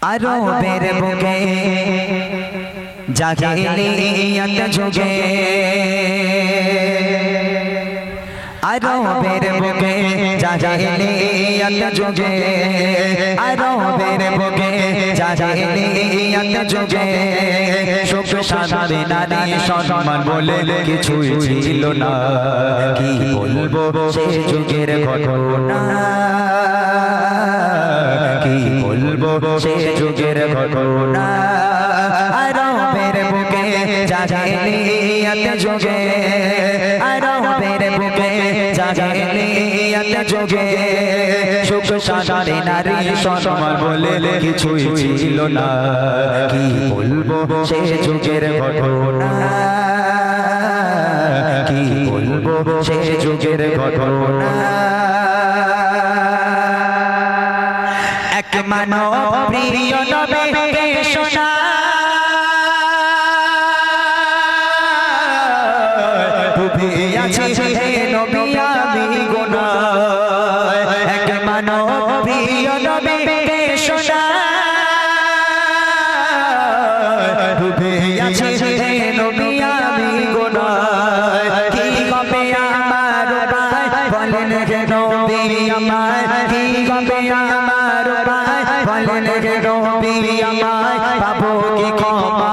আরবের বুকে জাহেলিয়াত যুগে, আরবের বুকে জাহেলিয়াত যুগে, আরবের বুকে জাহেলিয়াত যুগে সুখ শান্তি নারী সম্মান বলে কিছুই ছিল না। কি বলবো সে যুগের ঘটনা, কি বলবো সে যুগের ঘটনা। আরবের বুকে জাহেলিয়াত যুগে, আরবের বুকে জাহেলিয়াত যুগে সুখ শান্তি নারী সম্মান বলে কিছুই ছিল না। কি বলবো সে যুগের ঘটনা, কি বলবো সে যুগের ঘটনা। এক মানব প্রিয় নবীকে শোনা, ডুবে আছি হে নবী আমি গুনাহ। এক মানব প্রিয় নবীকে শোনা, ডুবে আছি হে নবী আমি গুনাহ। কি হবে আমার উপায় বলেন হে নবী আমায়, কি হবে আমার উপায় বলেন হে নবী আমায়। পাবো কি ক্ষমা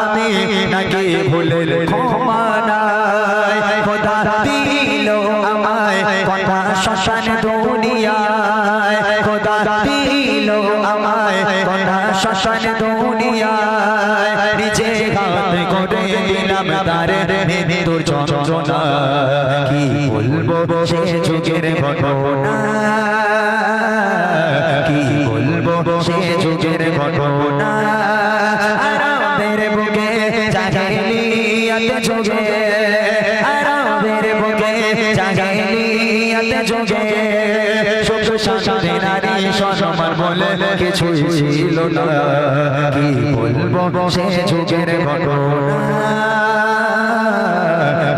আমি নাকি ভুলের ক্ষমা নাই। খোদা দিল আমায় কথা শ্মশান দুনিয়ায়, খোদা দিল আমায় কথা শ্মশান দুনিয়ায়। নিজে হাতে করে দিলাম তারে মৃত্যুর যন্ত্রণা। কি বলবো সে যুগের ঘটনা, কি বলবো সে যুগের ঘটনা। আরবের বুকে জাহেলিয়াত যুগে, আরবের বুকে জাহেলিয়াত যুগে সুখ শান্তি নারী সম্মান বলে কিছুই ছিল না। কি বলবো সে যুগের ঘটনা,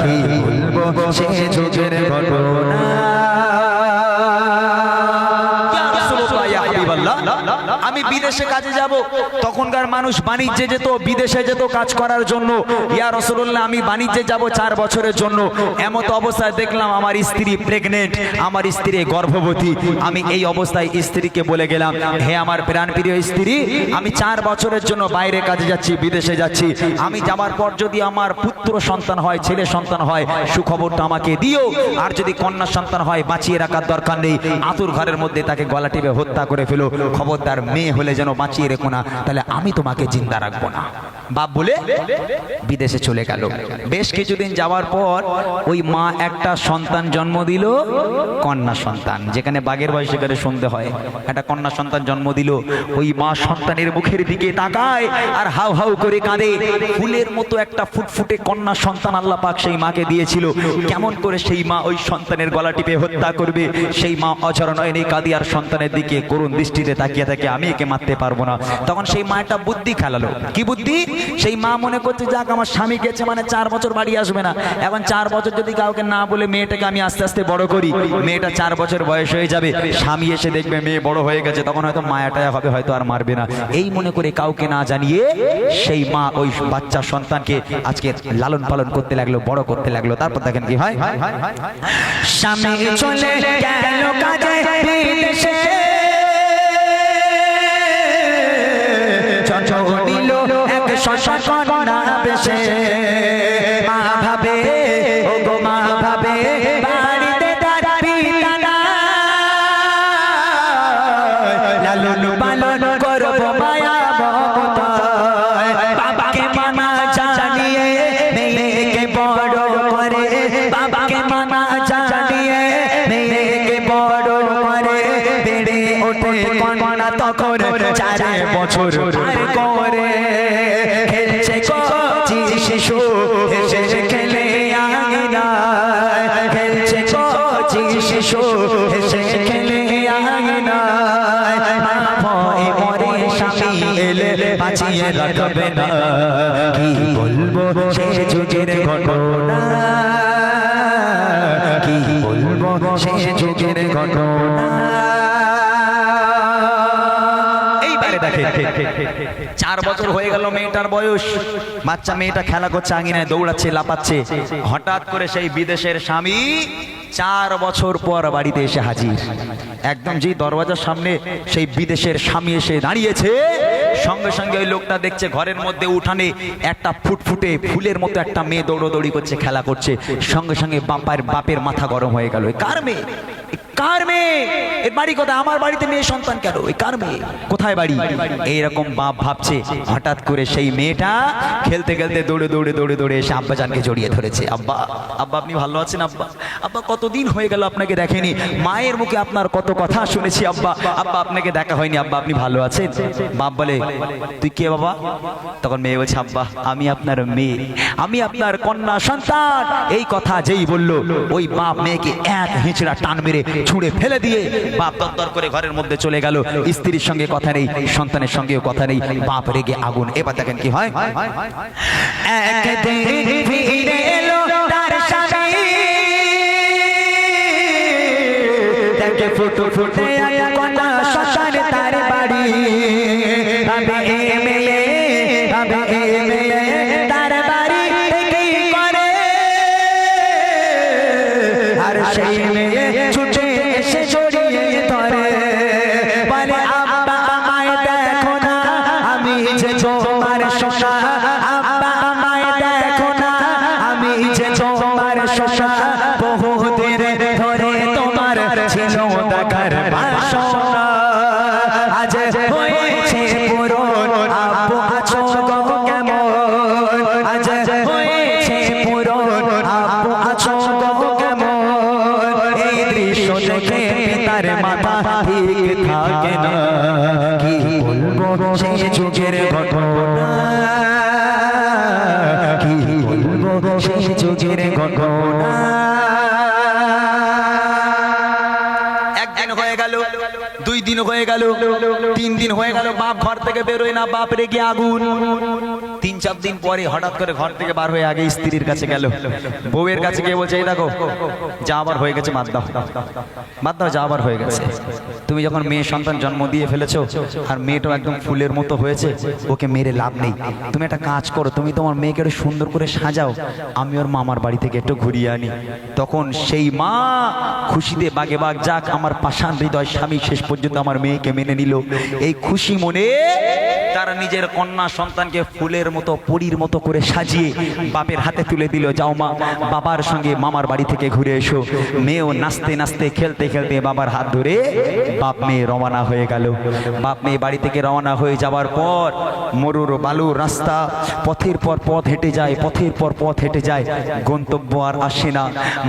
কি বলবো সে যুগের ঘটনা। আমি বিদেশে কাজে যাব, তখনকার মানুষ বাণিজ্যে যেত, বিদেশে যেত কাজ করার জন্য। ইয়া রাসূলুল্লাহ আমি বাণিজ্যে যাব 4 বছরের জন্য। এমত অবস্থায় দেখলাম আমার স্ত্রী প্রেগনেন্ট, আমার স্ত্রী গর্ভবতী। আমি এই অবস্থায় স্ত্রীকে বলে গেলাম, হে আমার প্রাণপ্রিয় স্ত্রী, আমি 4 বছরের জন্য বাইরে কাজে যাচ্ছি, বিদেশে যাচ্ছি। আমি যাবার পর যদি আমার পুত্র সন্তান হয়, ছেলে সন্তান হয়, সুখবরটা আমাকে দিও। আর যদি কন্যা সন্তান হয় বাঁচিয়ে রাখার দরকার নেই, আতুর ঘরের মধ্যে তাকে গলা টিপে হত্যা করে ফেলো। খবরদার মেয়ে হলে যেন বাঁচিয়ে রেখো না, তাহলে আমি তোমাকে জিন্দা রাখবো না। বাপ বলে বিদেশে চলে গেল। বেশ কিছুদিন যাওয়ার পর ওই মা একটা সন্তান জন্ম দিল, কন্যা সন্তান। যেখানে বাঘের বয়স সেখানে শুনতে হয়, একটা কন্যা সন্তান জন্ম দিল। ওই মা সন্তানের মুখের দিকে তাকায় আর হাউ হাউ করে কাঁদে। ফুলের মতো একটা ফুটফুটে কন্যা সন্তান আল্লাহ পাক সেই মাকে দিয়েছিল। কেমন করে সেই মা ওই সন্তানের গলা টিপে হত্যা করবে? সেই মা অঝর নয়নে কাঁদে আর সন্তানের দিকে করুণ দৃষ্টিতে তাকিয়ে থাকে, আমি একে মারতে পারবো না। তখন সেই মা একটা বুদ্ধি খেলালো। কি বুদ্ধি? সেই মা মনে করছে যাক আমার স্বামী গেছে মানে 4 বছর বাড়ি আসবে না, এখন 4 বছর যদি কাউকে না বলে মেয়েটাকে আমি আস্তে আস্তে বড় করি, মেয়েটা 4 বছর বয়স হয়ে যাবে, স্বামী এসে দেখবে মেয়ে বড় হয়ে গেছে, তখন হয়তো মায়াটায়া হবে, হয়তো আর মারবে না। এই মনে করে কাউকে না জানিয়ে সেই মা ওই বাচ্চা সন্তানকে আজকে লালন পালন করতে লাগলো, বড় করতে লাগলো। তারপর দেখেন কি হয়, স্বামী চলে গেল কাজে বিদেশে, দিল এক কন্যা বেশে। মা ভাবে ও গো মা ভাবে বাড়িতে তার পিতা নাই, লালন পালন করব মায়া মমতায়। বাবাকে মানা জানিয়ে মেয়েকে বড় করে, বাবাকে মানা জানিয়ে মেয়েকে বড় করে। বেড়ে ওঠে কন্যা তখন 4 বছর পার করে। খেলছে কচি শিশু হেসে খেলে আঙিনায়, খেলছে কচি শিশু হেসে খেলে আঙিনায়। ভয়ে মরে স্বামী এলে বাঁচিয়ে রাখবে না। কি বলবো সে যুগের ঘটনা, কি বলবো সে যুগের ঘটনা। পারে দেখে। 4 বছর হয়ে গেল মেয়েটার বয়স, বাচ্চা মেয়েটা খেলা করছে, আঙিনায় দৌড়াচ্ছে, লাপাচ্ছে। হঠাৎ করে সেই বিদেশের স্বামী 4 বছর পর বাড়িতে এসে হাজির। একদম যে দরওয়াজার সামনে সেই বিদেশের স্বামী এসে দাঁড়িয়েছে, সঙ্গে সঙ্গে ওই লোকটা দেখছে ঘরের মধ্যে উঠানে একটা ফুটফুটে ফুলের মতো একটা মেয়ে দৌড়দৌড়ি করছে, খেলা করছে। সঙ্গে সঙ্গে বাপের মাথা গরম হয়ে গেল। কার মেয়ে? কার মেয়ে? এর বাড়ি কোথায়? আমার বাড়িতে মেয়ে সন্তান কেন? এই কার মেয়ে? কোথায় বাড়ি? এইরকম বাপ ভাবছে। হঠাৎ করে সেই মেয়েটা খেলতে খেলতে দৌড়ে দৌড়ে দৌড়ে দৌড়ে এসে আব্বাজানকে জড়িয়ে ধরেছে। আব্বা, আব্বা আপনি ভালো আছেন? আব্বা, আব্বা কতদিন হয়ে গেল আপনাকে দেখেনি, মায়ের মুখে আপনার কত কথা শুনেছি আব্বা, আব্বা আপনাকে দেখা হয়নি, আব্বা আপনি ভালো আছেন? বাপ বলে, তুই কে বাবা? তখন মেয়ে বলছে, আব্বা আমি আপনার মেয়ে, আমি আপনার কন্যা সন্তান। এই কথা যেই বলল, ওই বাপ মেয়েকে এক হিঁচড়া টান মেরে ছুঁড়ে ফেলে দিয়ে বাপ দরদর করে ঘরের মধ্যে চলে গেল। স্ত্রীর সঙ্গে কথা নেই, সন্তানের সঙ্গেও কথা নেই, বাপ রেগে আগুন। এবার দেখেন কি হয়। একদিন ফিরে এলো তার স্বামী, দেখে ফুটে ফুটে কন্যা সন্তান তার বাড়ি। আবে এমএলএ, আবে এমএলএ তার বাড়ি থেকে করে। আর সেই মেয়ে ছুটে এসে জড়িয়ে ধরে, বলে আব্বা আমায় দেখো না, আমি যে তোমার শোষা। আব্বা আমায় দেখো না, আমি যে তোমার শোষা। বহুদিন ধরে তোমার ছিল দেখার বাসনা, আজ হয়েছে পূরণ। আব্বু আছো গো কেমন? আজ হয়েছে পূরণ। আব্বু আছো গো কেমন? এই দৃশ্য দেখে পিতার মাথা ঠিক থাকে না। কি বলবো সেই যুগের ঘটনা, কি বলবো সেই যুগের ঘটনা। একদিন হয়ে গেল, 2 দিন হয়ে গেল, 3 দিন হয়ে গেল, বাপ ঘর থেকে বেরোয় না, বাপ রেগে আগুন। 3-4 দিন পরে হঠাৎ করে ঘর থেকে বার হয়ে আগে স্ত্রীর কাছে গেল, বউয়ের কাছে গিয়ে বলছে, এই দেখো যা আবার হয়ে গেছে, বাদ দাও, বাদ দাও, যা আবার হয়ে গেছে। তুমি যখন মেয়ে সন্তান জন্ম দিয়ে ফেলেছো, আর মেয়েটাও একদম ফুলের মতো হয়েছে, ওকে মেরে লাভ নেই। তুমি একটা কাজ করো, তুমি তোমার মেয়েকে একটু সুন্দর করে সাজাও, আমি ওর মামার বাড়ি থেকে একটু ঘুরিয়ে আনি। তখন সেই মা খুশিতে বাগে বাগ, যাক আমার পাষাণ হৃদয় স্বামী শেষ পর্যন্ত আমার মেয়েকে মেনে নিল। এই খুশি মনে তারা নিজের কন্যা সন্তানকে ফুলের মতো পরীর মতো করে সাজিয়ে বাপের হাতে তুলে দিল, যাও মা বাবার সঙ্গে মামার বাড়ি থেকে ঘুরে এসো। মেয়েও নাচতে নাচতে খেলতে খেলতে বাবার হাত ধরে বাপ মেয়ে রওনা হয়ে গেল। বাপ মেয়ে বাড়ি থেকে রওনা হয়ে যাওয়ার পর মরুর বালুর রাস্তা, পথের পর পথ হেঁটে যায়, পথের পর পথ হেঁটে যায়, গন্তব্য আর আসে না,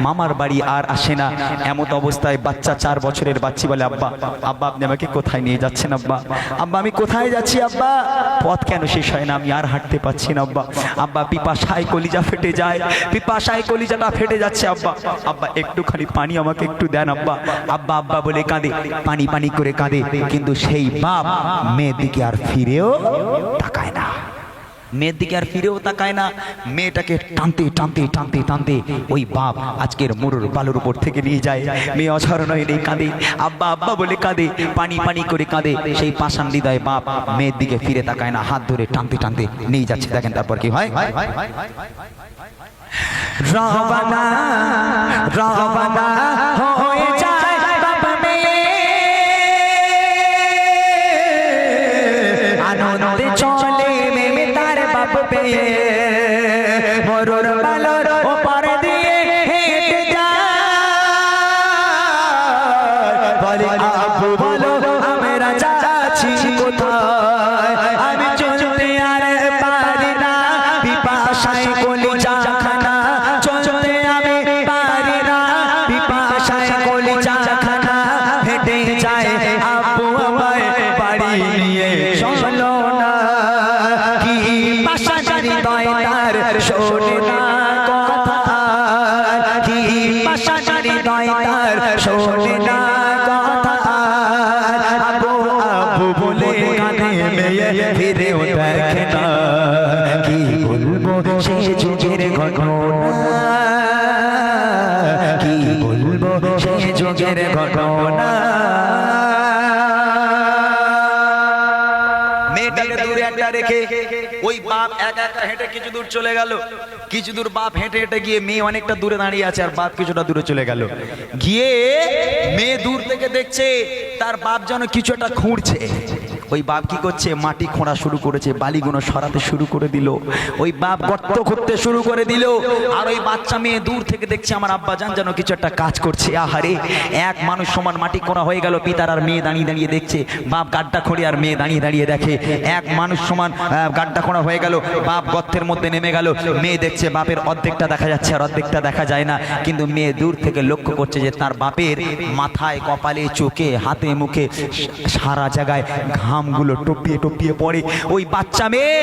মামার বাড়ি আর আসে না। এমত অবস্থায় বাচ্চা 4 বছরের বাচ্চি বলে, আব্বা, আব্বা আপনি আমাকে কোথায় নিয়ে যাচ্ছেন? আব্বা, আব্বা আমি কোথায় যাচ্ছি? আব্বা পথ কেন শেষ হয় না? আমি আর হাঁটতে পারছি না আব্বা। আব্বা পিপাসায় কলিজা ফেটে যায়, পিপাসায় কলিজাটা ফেটে যাচ্ছে আব্বা। আব্বা একটুখানি পানি আমাকে একটু দেন আব্বা। আব্বা আব্বা বলে কাঁদে, পানি পানি করে কাঁদে, কিন্তু সেই বাপ মেয়ের দিকে আর ফিরেও তাকায় না, মেয়ের দিকে আর ফিরেও তাকায় না। মেয়েটাকে টানতে টানতে টানতে টানতে ওই বাপ আজকের মরুর বালুর উপর থেকে নিয়ে যায়। মেয়ে অঝর নয় নেই, কাঁদে, আব্বা আব্বা বলে কাঁদে, পানি পানি করে কাঁদে। সেই পাষাণ হৃদয় বাপ মেয়ের দিকে ফিরে তাকায় না, হাত ধরে টানতে টানতে নিয়ে যাচ্ছে। দেখেন তারপর কি হয়। রওনা রওনা হয়ে যায় বাপ মেয়ে, আনন্দে চলে মেয়ে তার বাপ পেয়ে। মরুর বালুর ওপার দিয়ে হেঁটে যায়, বলে আব্বু বলো আমরা যাচ্ছি কোথায়? আমি চলতে আর পারি না, পিপাসায় কলিজা খানা, চলতে আমি পারি না, পিপাসায় কলিজা খানা। হেঁটে যায় আব্বু আমায় বাড়ি নিয়ে চলো না। কি পাষাণ হৃদয় তার শোনে না কথা, কি পাষাণ হৃদয় তার শোনে না কথা। আব্বু আব্বু বলে কাঁদে মেয়ে, ফিরেও দেখে না। কি বলবো সেই যুগের ঘটনা, কি বলবো সেই যুগের ঘটনা। মেয়েটাকে দূরে একটা রেখে ওই বাপ একা একা হেঁটে কিছু দূর চলে গেল। কিছু দূর বাপ হেঁটে হেঁটে গিয়ে মেয়ে অনেকটা দূরে দাঁড়িয়ে আছে, আর বাপ কিছুটা দূরে চলে গেল। গিয়ে মেয়ে দূর থেকে দেখছে তার বাপ যেন কিছু একটা খুঁড়ছে। ওই বাপ কি করছে, মাটি খোঁড়া শুরু করেছে, বালিগুলো সরাতে শুরু করে দিল। ওই বাপ গর্ত খুঁড়তে শুরু করে দিল। আর ওই বাচ্চা মেয়ে দূর থেকে দেখছে আমার আব্বা জান যেন কিছু একটা কাজ করছে। আহারে, এক মানুষ সমান মাটি খোঁড়া হয়ে গেল। পিতার আর মেয়ে দাঁড়িয়ে দাঁড়িয়ে দেখছে, বাপ গাড্ডা খোঁড়ে আর মেয়ে দাঁড়িয়ে দাঁড়িয়ে দেখে। এক মানুষ সমান গাড্ডা খোঁড়া হয়ে গেল, বাপ গর্তের মধ্যে নেমে গেল। মেয়ে দেখছে বাপের অর্ধেকটা দেখা যাচ্ছে আর অর্ধেকটা দেখা যায় না, কিন্তু মেয়ে দূর থেকে লক্ষ্য করছে যে তার বাপের মাথায়, কপালে, চোখে, হাতে, মুখে সারা জায়গায় ঘামগুলো টপিয়ে টপিয়ে পড়ে। ওই বাচ্চা মেয়ে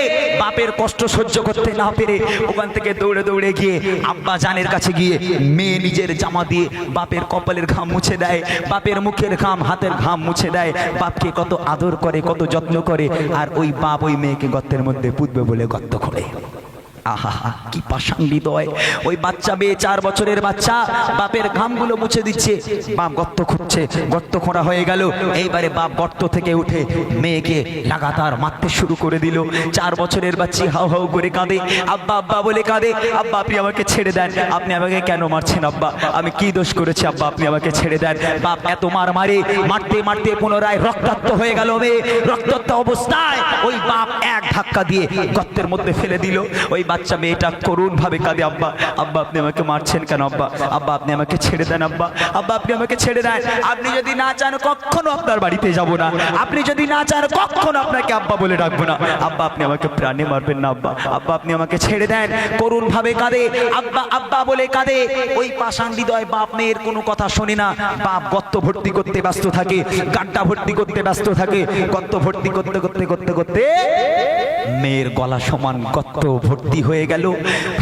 বাপের কষ্ট সহ্য করতে না পেরে ওখান থেকে দৌড়ে দৌড়ে গিয়ে আব্বা জানের কাছে গিয়ে মেয়ে নিজের জামা দিয়ে বাপের কপালের ঘাম মুছে দেয়, বাপের মুখের ঘাম, হাতের ঘাম মুছে দেয়। বাপকে কত আদর করে, কত যত্ন করে। আর ওই বাপ ওই মেয়েকে গর্তের মধ্যে পুঁতবে বলে গর্ত খোঁড়ে। আহা, কি পাষাণ হৃদয়! ওই বাচ্চা মেয়ে 4 বছরের বাচ্চা বাপের ঘামগুলো মুছে দিচ্ছে, বাপ গর্ত খুঁড়ছে, গর্ত খোঁড়া হয়ে গেল। এইবারে বাপ গর্ত থেকে উঠে মেয়েকে লাগাতার মারতে শুরু করে দিল। 4 বছরের বাচ্চি হাউ হাউ করে কাঁদে, আব্বা আব্বা বলে কাঁদে। আব্বা আপনি আমাকে ছেড়ে দেন, আপনি আমাকে কেন মারছেন আব্বা? আমি কি দোষ করেছি আব্বা, আপনি আমাকে ছেড়ে দেন। বাপ এত মার মারে, মারতে মারতে পুনরায় রক্তাক্ত হয়ে গেল মেয়ে। রক্তাক্ত অবস্থায় ওই বাপ এক ধাক্কা দিয়ে গর্তের মধ্যে ফেলে দিল। ওই বাচ্চা মেয়েটা করুণ ভাবে কাঁদে, আব্বা আব্বা আপনি আমাকে মারছেন কেন আব্বা? আব্বা আপনি আমাকে ছেড়ে দেন আব্বা, আব্বা আপনি আমাকে ছেড়ে দেন। আপনি যদি না চান কখনো আপনার বাড়িতে যাব না, আপনি যদি না চান কখনো আপনাকে আব্বা বলে ডাকবো না। আব্বা আপনি আমাকে প্রাণে মারবেন না আব্বা, আব্বা আপনি আমাকে ছেড়ে দেন। করুণ ভাবে কাঁদে, আব্বা আব্বা বলে কাঁদে। ওই পাষাণ হৃদয় বাপ মেয়ের কোনো কথা শোনে না। বাপ গর্ত ভর্তি করতে ব্যস্ত থাকে, গাড্ডা ভর্তি করতে ব্যস্ত থাকে। গর্ত ভর্তি করতে করতে করতে করতে মেয়ের গলা সমান গর্ত ভর্তি হয়ে গেল।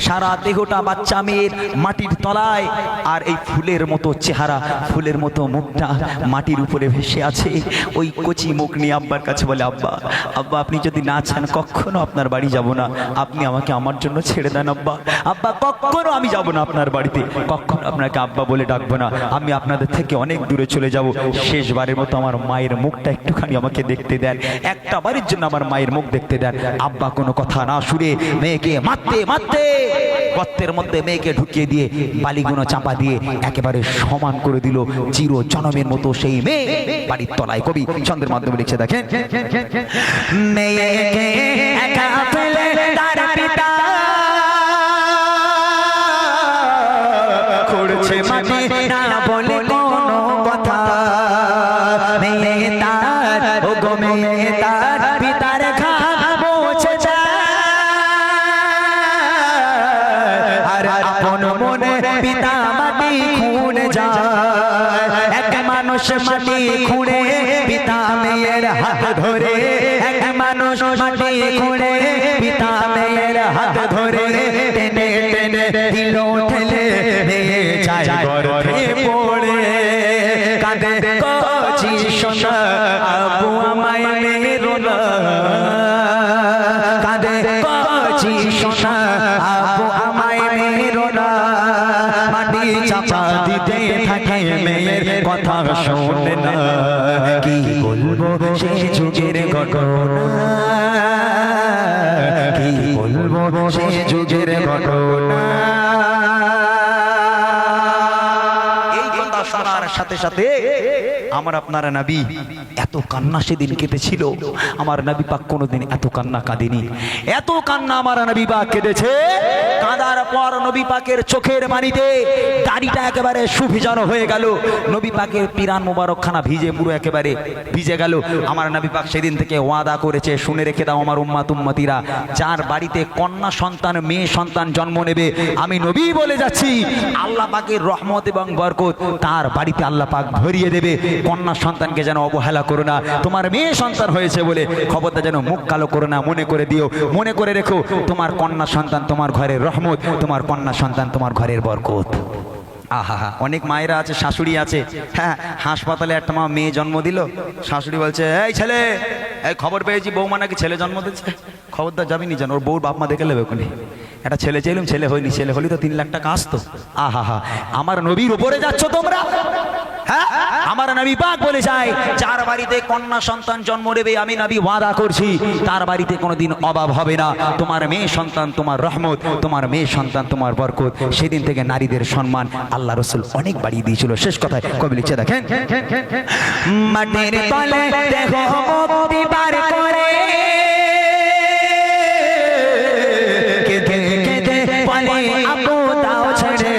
সারা দেহটা বাচ্চা মেয়ের মাটির তলায়। আর এই ফুলের মতো চেহারা, ফুলের মতো মুখটা মাটির উপরে ভেসে আছে। ওই কচি মুখ নিয়ে আব্বার কাছে বলে, আব্বা আব্বা আপনি যদি না চান কখনো আপনার বাড়ি যাব না, আপনি আমাকে আমার জন্য ছেড়ে দেন আব্বা, আব্বা কখনো আমি যাব না আপনার বাড়িতে, কখনো আপনাকে আব্বা বলে ডাকবো না, আমি আপনাদের থেকে অনেক দূরে চলে যাব। শেষবারের মতো আমার মায়ের মুখটা একটুখানি আমাকে দেখতে দেন, একটা বারের জন্য আমার মায়ের মুখ দেখতে দেন। আব্বা কোনো কথা না শুনে মেয়েকে মারতে মারতে গর্তের মধ্যে মেয়েকে ঢুকিয়ে দিয়ে বালিগুলো চাপা দিয়ে একেবারে সমান করে দিল। চির জনমের মতো সেই মেয়ে বাড়ির তলায়। কবি ছন্দের মাধ্যমে লিখছে, দেখেন, মেয়েকে একা ফেলে তার পিতা করছে মাটি না বলে কোনো কথা। মেয়ে তার, ও গো মেয়ে তার পিতার ঘাম মুছে যায়। আর আপন মনে পিতা মাটি খুঁড়ে যায়। এক মানুষ মাটি খুঁড়ে পিতা মেয়ের হাত ধরে, এক মানুষ মাটি খুঁড়ে পিতা মেয়ের হাত ধরে টেনে টেনে দিল ঠেলে মেয়ে যায় গর্তে পড়ে। কাঁদে কচি সোনা আবু আমায় মেরো না, কাঁদে কচি সোনা আবু আমায় মেরো না। মাটি চাপা দিতে থাকে মেয়ের কথা শোনে না। কি বলবো সে যুগের ঘটনা, কি বলবো সে যুগের ঘটনা। এই কথা শোনার সাথে সাথে আমার আপনার নবী এত কান্না সেদিন কেঁদেছিল। আমার নবী পাক কোনোদিন এত কান্না কাঁদেনি, এত কান্না আমার নবী পাক কেঁদেছে। কাঁদার পর নবী পাকের চোখের পানিতে দাড়িটা একেবারে সুভিজানো হয়ে গেল। নবী পাকের পিরান মোবারক খানা ভিজে পুরো একেবারে ভিজে গেল। আমার নবী পাক সেদিন থেকে ওয়াদা করেছে, শুনে রেখে দাও আমার উম্মাত উম্মতিরা, যার বাড়িতে কন্যা সন্তান মেয়ে সন্তান জন্ম নেবে, আমি নবী বলে যাচ্ছি আল্লাহ পাকের রহমত এবং বরকত তার বাড়িতে আল্লাহ পাক ভরিয়ে দেবে। কন্যা সন্তানকে যেন অবহেলা করো না, তোমার মেয়ে সন্তান হয়েছে বলে খবরটা যেন মুখ কালো করো না, মনে করে দিও, মনে করে রেখো তোমার কন্যা সন্তান তোমার ঘরের রহমত, তোমার কন্যা সন্তান তোমার ঘরের বরকত। আহা, অনেক মায়েরা আছে, শাশুড়ি আছে, হ্যাঁ, হাসপাতালে একটা মা মেয়ে জন্ম দিল, শাশুড়ি বলছে, এই ছেলে, এই খবর পেয়েছি বৌমা নাকি ছেলে জন্ম দিচ্ছে, খবরদার যাবি নি যেন, ওর বউর বাপ মা দেখে নেবে ওখানে। একটা ছেলে চাইলাম, ছেলে হয়নি, ছেলে হলে তো 3 লাখ টাকা আসতো। আহা হা, আমার নবীর উপরে যাচ্ছ তোমরা। হ্যাঁ, আমার নবী পাক বলে যায়, যার বাড়িতে কন্যা সন্তান জন্ম নেবে আমি নবী ওয়াদা করছি তার বাড়িতে কোনোদিন অভাব হবে না। তোমার মেয়ে সন্তান তোমার রহমত, তোমার মেয়ে সন্তান তোমার বরকত। সেদিন থেকে নারীদের সম্মান আল্লাহ রাসূল অনেক বাড়িয়ে দিয়েছিল। শেষ কথায় কবি লিখছে দেখেন, মাটির তলে দেহ মুক্তি বার করে কেঁদে কেঁদে বলে আপু দাও ছেড়ে,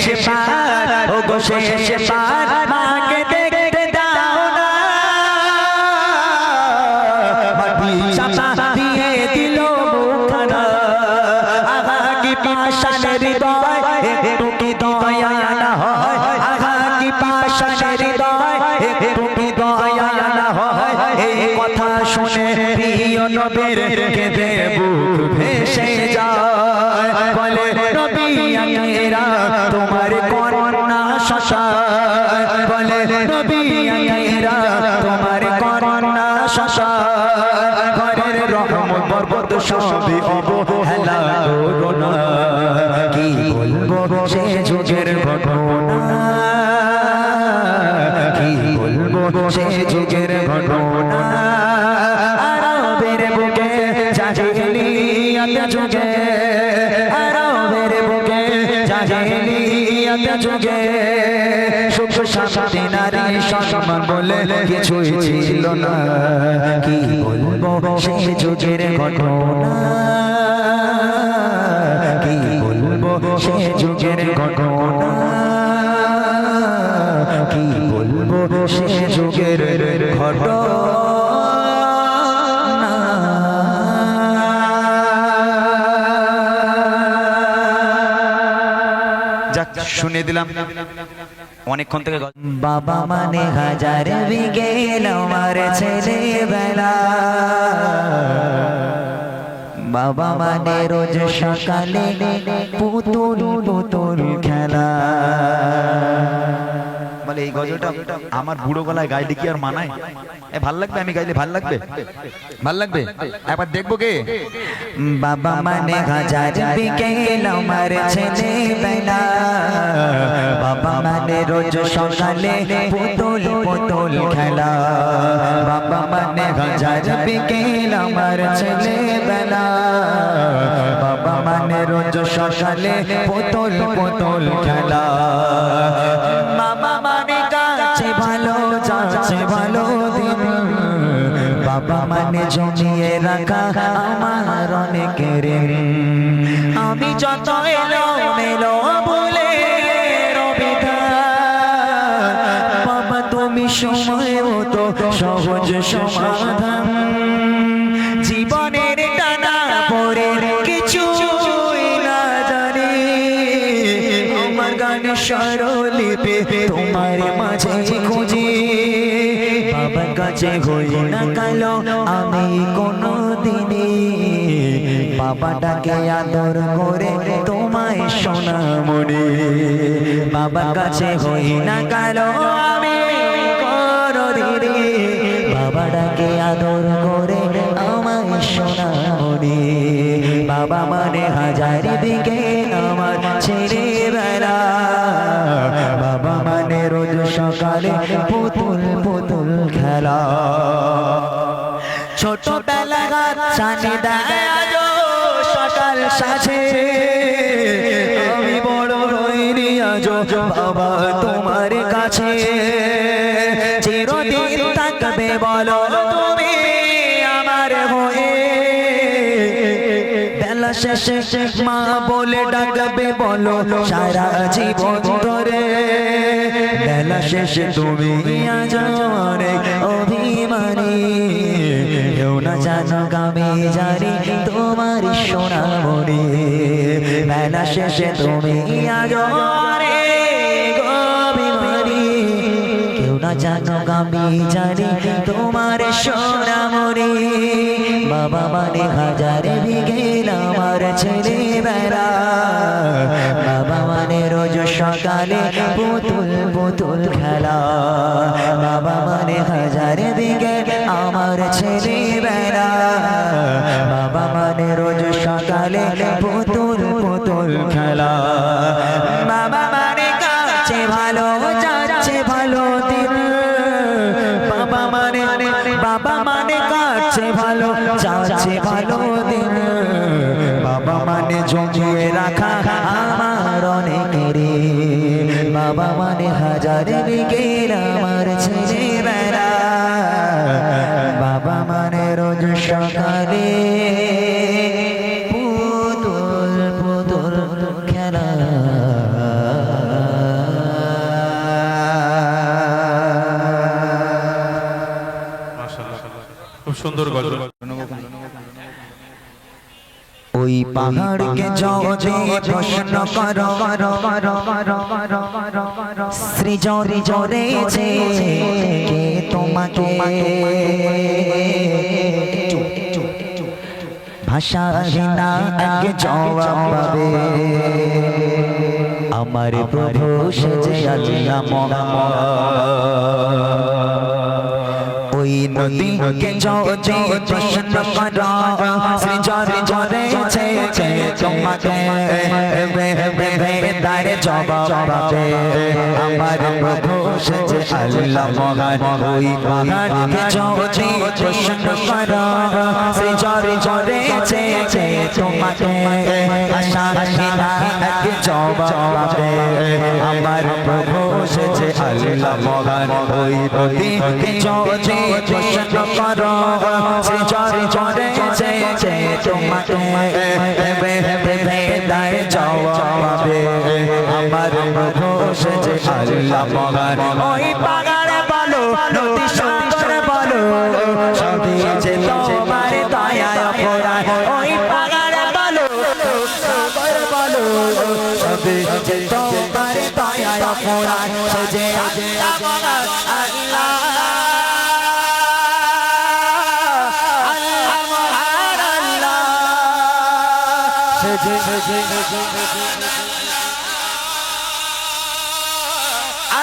শেষ পার ও গো শেষ পার মাকে দেখতে দাও না। মাটি চাপা দিয়ে দিল মুখখানা, আহা কি পাষাণের হৃদয় একটু কি দয়া না হয়, আহা কি পাষাণের হৃদয় একটু কি দয়া না হয়। এই কথা শুনে প্রিয় নবীর কেঁদে বুক ভেসে যায়, বলে নবী আমিরা তোমার কন্যা শশায়, বলে নবী আমিরা তোমার কন্যা শশায়। ঘরের রহমত বরকত সবই অবহেলা করো না, কি বলবো সে যুগের ঘটনা, কি বলবো সে যুগের ঘটনা। আরবের বুকে জাহিলিয়াত যুগে, আরবের বুকে জাহিলিয়াত যুগে সুখ শান্তি নারী সম্মান বলে কিছুই ছিল না, কি বলবো সে যুগের ঘটনা, কি বলবো সে যুগের ঘটনা, কি বলবো সে যুগের ঘটনা। যাক, শুনে দিলাম অনেকক্ষণ থেকে। বাবা মানে হাজার বিকেল আমার ছেলেবেলা, বাবা মানে রোজ সকালে পুতুল পুতুল খেলা। বলে এই গজলটা আমার বুড়ো গলায় গাইলে কি আর মানায়? ভাল লাগবে, আমি গাইলে ভাল লাগবে, ভাল লাগবে, একবার দেখবো কে। বাবা মানে হাজার বিকেল আমার ছেলেবেলা, বাবা মানে রোজ সকালে পুতুল পুতুল খেলা, বাবা মানে হাজার বিকেল আমার ছেলেবেলা, বাবা মানে রোজ সকালে পুতুল পুতুল খেলা। বাবা মানে কাছে ভালো যাচ্ছে ভালো দিন, বাবা মানে জমিয়ে রাখা আমার অনেকের ঋণ। আমি যত এলো মেলো বলে বাবা তুমি সময় মতো সহজ সমাধান, জীবনের টানা পরে কিছু না জানি, আমার গানের স্বরলিপি তোমার মাঝে খুঁজি। বাবার কাছে হই না কালো আমি কোনো দিনই, বাবাটাকে আদর করে তোমায় সোনামণি। বাবার কাছে হই না কালো আমি কোনো দিনই, বাবাটাকে আদর করে আমায় সোনামণি। বাবা মানে হাজার দিকে আমার ছেলেবেলা, বাবা মানে রোজ সকালে পুতুল পুতুল খেলা। ছোটবেলা জানি দেয় সকাল সাজে, আমি বড় হইনি আজ বাবা তোমার কাছে, চিরদিন থাকবে বলো তুমি আমার হয়ে, বেলা শেষে মা বলে ডাকবে বলো সারা জীবন ধরে, বেলা শেষে তুমি আজ অনেক অভিমানী, কেউ না জানো আমি জানি তোমার সোনামণি। বেলা শেষে তুমি আজ অনেক অভিমানী, কেউ না জানো আমি জানি তোমার সোনামণি। বাবা মানে হাজার বিকেল আমার ছেলেবেলা, বাবা মানে রোজ সকালে পুতুল পুতুল খেলা বাবা মানে হাজার দিকে আমার ছেলেবেলা বাবা মানে রোজ সকালে পুতুল পুতুল খেলা বাবা মানে কাছে ভালো যাচ্ছে ভালো দিন বাবা মানে কাছে ভালো যাচ্ছে ভালো দিন বাবা মানে জমিয়ে রাখা আমার অনেকেরই বাবা মানে হাজার বিকেল আমার ছেলেবেলা বাবা মানে রোজ সকালে পুতুল পুতুল খেলা খুব সুন্দর গল্প। ওই পাহাড়কে যদি প্রশ্ন করো সৃজরে জরেছে কে তোমাকে ভাষাহীনা এক জবাব পাবে আমার প্রভু সেজে আল্লাহ মোহাম্মদ ওই নদীকে যদি প্রশ্ন করো সৃজরে জরেছে কে তোমাকে তার জবাব পাবে আমার প্রভু সেজে আল্লাহ মোহাম্মদ ওই পাহাড়কে যদি প্রশ্ন করো সৃজরে জরেছে কে তোমাকে ভাষাহীনা এক জবাব পাবে আমার প্রভু সেজে আল্লাহ মোহাম্মদ ওই নদীকে যদি প্রশ্ন করো সৃজরে জরেছে কে তোমাকে তার জবাব পাবে আমার প্রভু সেজে আল্লাহ মোহাম্মদ ওই পাহাড়ে বলো নদী সাগরে বলো সবই যে তোমার দয়ায় অপরাধ ওই পাহাড়ে বলো সাগরে বলো সবই যে তোমার দয়ায় অপরাধ সেজে আল্লাহ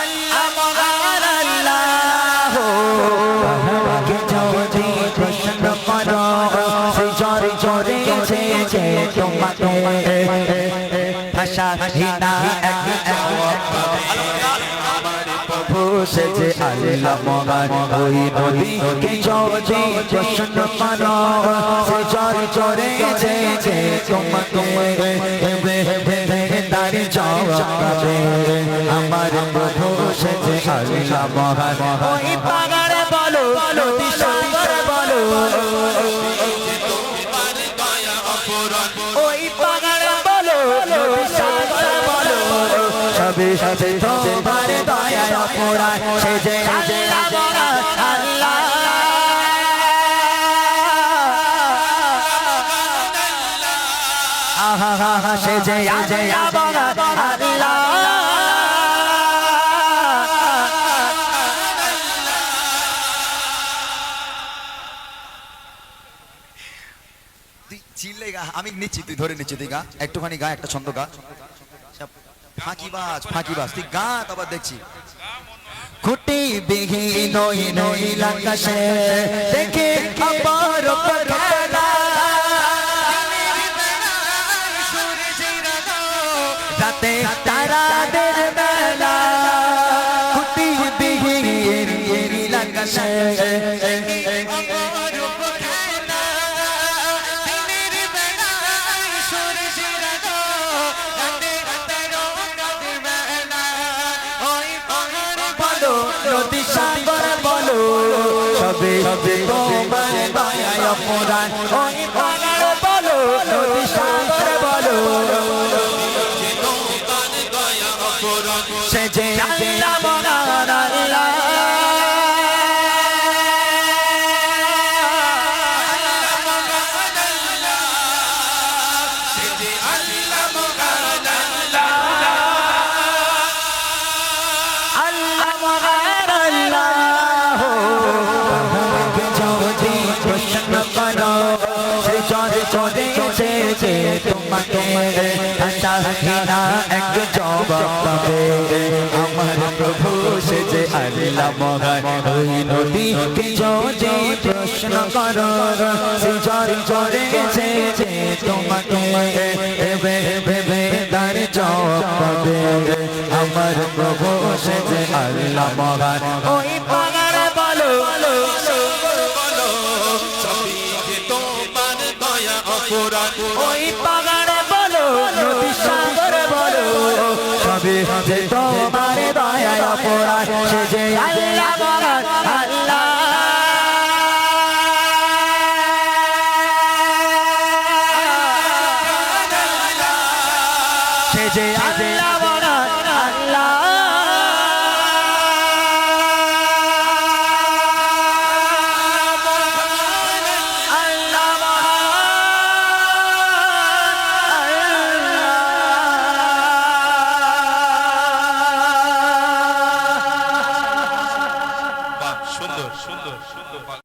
আল্লাহ মহান আল্লাহ পাহাড়কে যদি প্রশ্ন করো সৃজরে জরেছে কে তোমাকে ভাষাহীনা এক সেজে আল্লাহ মহান ওই নদীকে যদি প্রশ্ন করো সৃজরে জরেছে কে তোমাকে তার জবাব পাবে আমার প্রভু সেজে আল্লাহ মহান ওই পাহাড়ে বলো নদী সাগরে বলো ওই পাহাড়ে বলো নদী সাগরে বলো সবে সবে তোমার দয়ায় অপরাধ সেজে আল্লাহ মহান আল্লাহ আহা সেজে আল্লাহ মহান আল্লাহ চিল্লে গা আমি নিচ্ছি তুই ধরে নিচ্ছি তুই গা একটুখানি গা একটা ছন্দ গা ফাঁকিবাজ তুই গা আবার দেখছি খুঁটি বিহীন নীল আকাশে দেখে অপর খেলা রাতে তারাদের বেলা খুঁটি বিহীন নীল আকাশে নদী সাগর বলো সবে তোমার দয়ায় অপরাধ ওই পাহাড় বলো নদী সাগর বলো সেজে আল্লাহ মহান আল্লাহ তোমাকে ভাষাহীনা এক জবাব পাবে ওই নদীকে যদি প্রশ্ন করো সৃজন করেছে যে তোমাকে ভেবে ভেবে তার জবাবে আমার প্রভু সে যে আল্লাহ মহান ওই পাগার বলো ওই পাগার বলো নদী সাগর বলো সবে যে তোমার দয়া অপরাধ সে যে আল্লাহ মহান আল্লাহ সে যে আল্লাহ